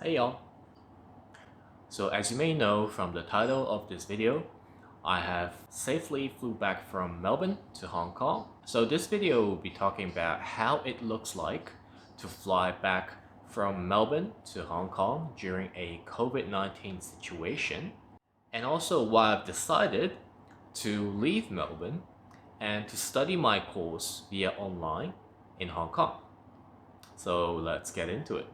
Hey y'all! So as you may know from the title of this video, I have safely flew back from Melbourne to Hong Kong. So this video will be talking about how it looks like to fly back from Melbourne to Hong Kong during a COVID-19 situation, and also why I've decided to leave Melbourne and to study my course via online in Hong Kong. So let's get into it.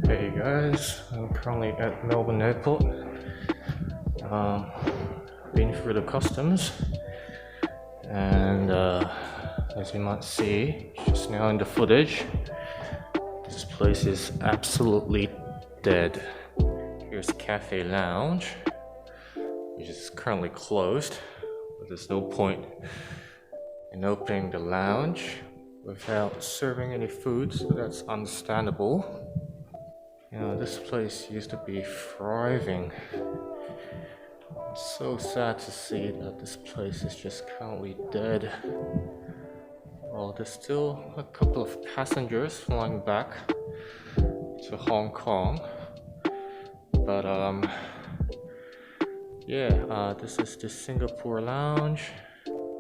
Hey guys, I'm currently at Melbourne Airport. Been through the customs, and as you might see just now in the footage, this place is absolutely dead. Here's Cafe Lounge, which is currently closed, but there's no point in opening the lounge without serving any food, so that's understandable. You know, this place used to be thriving. It's so sad to see that this place is just currently dead. Well, there's still a couple of passengers flying back to Hong Kong. But this is the Singapore Lounge,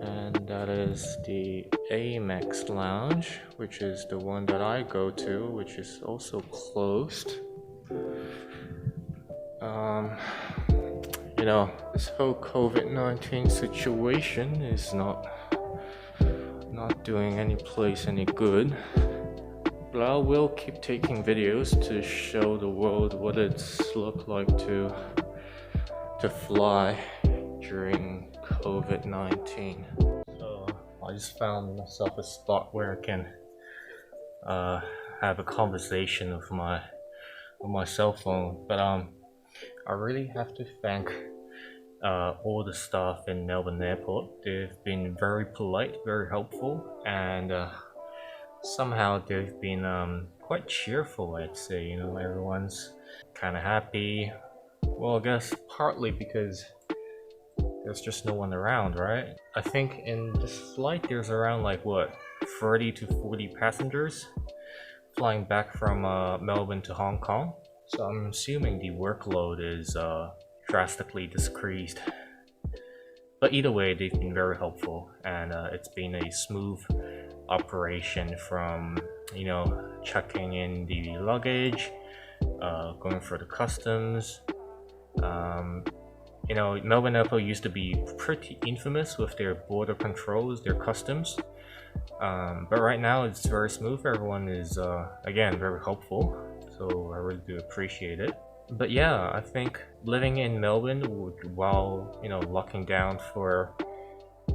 and that is the Amex Lounge, which is the one that I go to, which is also closed. You know, this whole COVID-19 situation is not doing any place any good. But I will keep taking videos to show the world what it's looked like to fly during COVID-19. So I just found myself a spot where I can have a conversation with my cell phone. But I really have to thank all the staff in Melbourne Airport. They've been very polite, very helpful, and somehow they've been quite cheerful, I'd say. You know, everyone's kind of happy. Well, I guess partly because there's just no one around, right? I think in this flight there's around like 30 to 40 passengers flying back from Melbourne to Hong Kong. So I'm assuming the workload is drastically decreased. But either way, they've been very helpful, and it's been a smooth operation from, you know, checking in the luggage, going through the customs. You know, Melbourne Airport used to be pretty infamous with their border controls, their customs. But right now it's very smooth. Everyone is, again, very helpful. So I really do appreciate it. But yeah, I think living in Melbourne while, you know, locking down for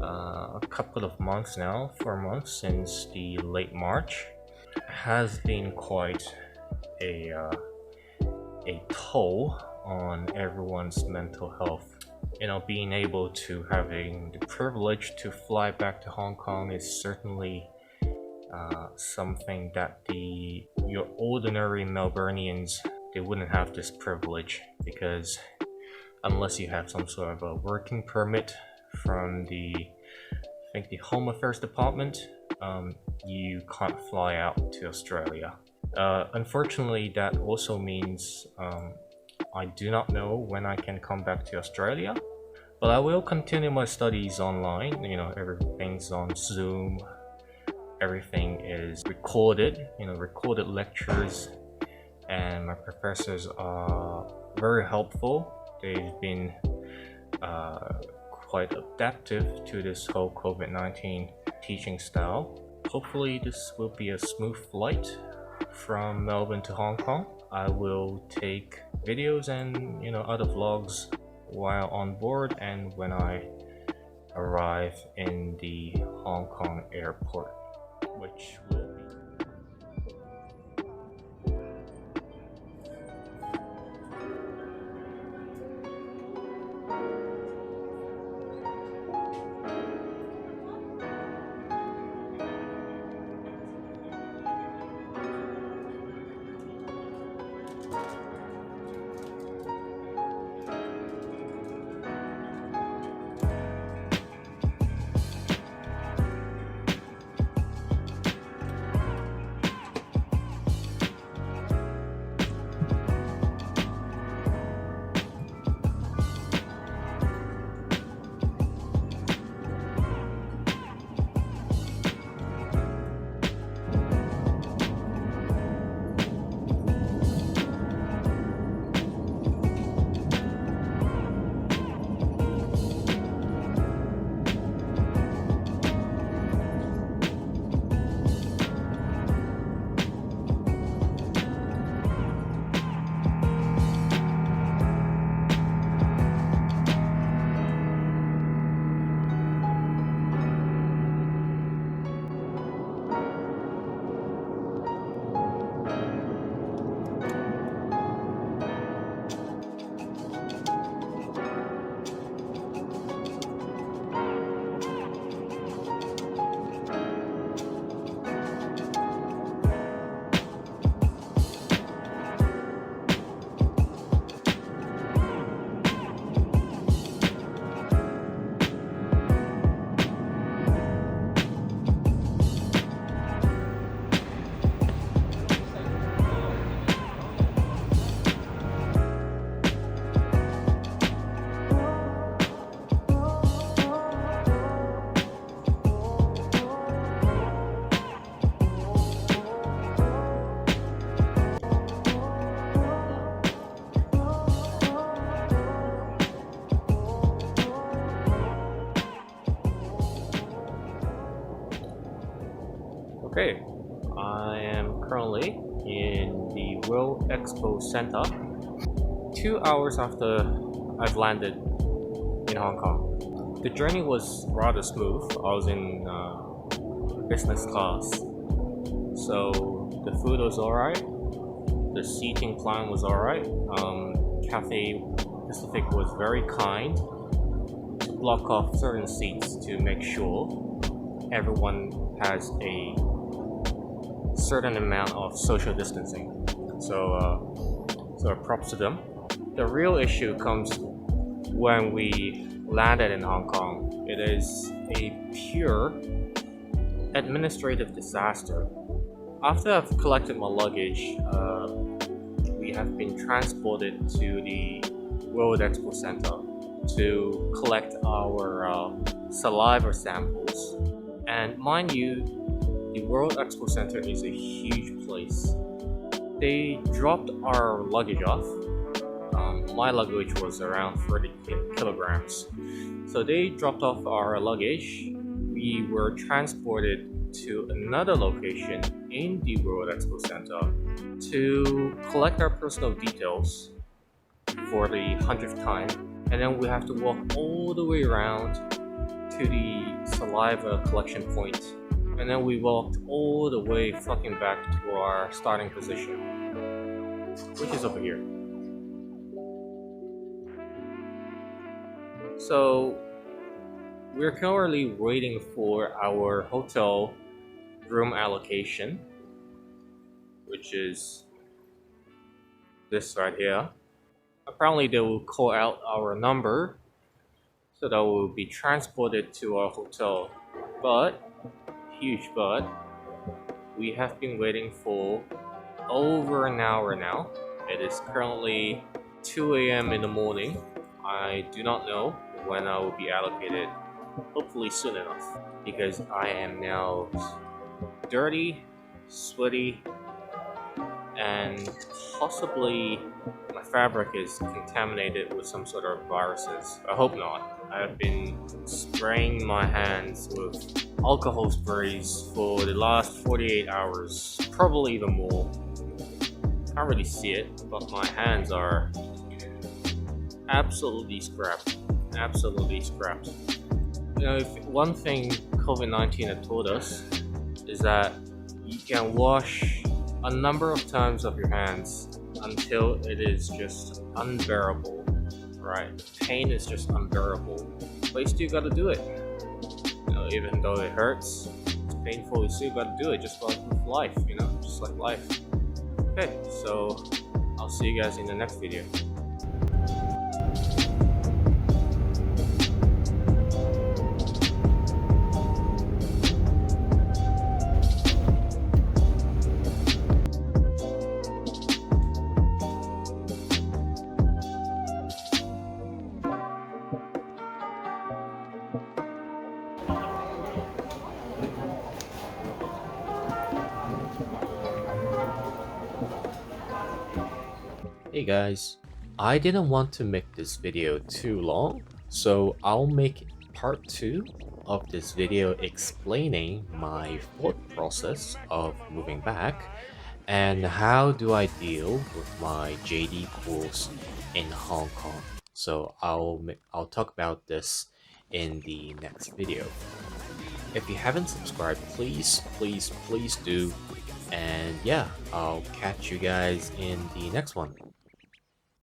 a couple of months now, 4 months since the late March, has been quite a toll on everyone's mental health. You know, being able to having the privilege to fly back to Hong Kong is certainly something that your ordinary Melburnians, they wouldn't have this privilege, because unless you have some sort of a working permit from I think the Home Affairs Department, you can't fly out to Australia. Unfortunately, that also means I do not know when I can come back to Australia, but I will continue my studies online. You know, everything's on Zoom, everything is recorded, you know, recorded lectures, and my professors are very helpful. They've been quite adaptive to this whole COVID-19 teaching style. Hopefully this will be a smooth flight from Melbourne to Hong Kong. I will take videos and other vlogs while on board and when I arrive in the Hong Kong airport, which will be okay. I am currently in the World Expo Center 2 hours after I've landed in Hong Kong. The journey was rather smooth. I was in business class, so the food was alright, the seating plan was alright. Cathay Pacific was very kind to block off certain seats to make sure everyone has a certain amount of social distancing. So props to them. The real issue comes when we landed in Hong Kong. It is a pure administrative disaster. After I've collected my luggage, we have been transported to the World Expo Center to collect our saliva samples. And mind you, the World Expo Center is a huge place. They dropped our luggage off. My luggage was around 30 kilograms. So they dropped off our luggage. We were transported to another location in the World Expo Center to collect our personal details for the 100th time. And then we have to walk all the way around to the saliva collection point. And then we walked all the way fucking back to our starting position, which is over here. So we're currently waiting for our hotel room allocation, which is this right here. Apparently they will call out our number so that we'll be transported to our hotel. But huge but, we have been waiting for over an hour now. It is currently 2 a.m. in the morning. I do not know when I will be allocated. Hopefully soon enough, because I am now dirty, sweaty, and possibly my fabric is contaminated with some sort of viruses. I hope not. I've been spraying my hands with alcohol sprays for the last 48 hours, probably even more. Can't really see it, but my hands are absolutely scrapped. Absolutely scrapped. You know, if one thing COVID-19 had taught us is that you can wash a number of times of your hands until it is just unbearable, right? Pain is just unbearable, but you still gotta do it. You know, even though it hurts, it's painful, you still gotta do it, just like with life, you know, just like life. Okay, so I'll see you guys in the next video. Hey guys, I didn't want to make this video too long, so I'll make part 2 of this video explaining my thought process of moving back and how do I deal with my JD course in Hong Kong. So I'll talk about this in the next video. If you haven't subscribed, please do. And yeah, I'll catch you guys in the next one.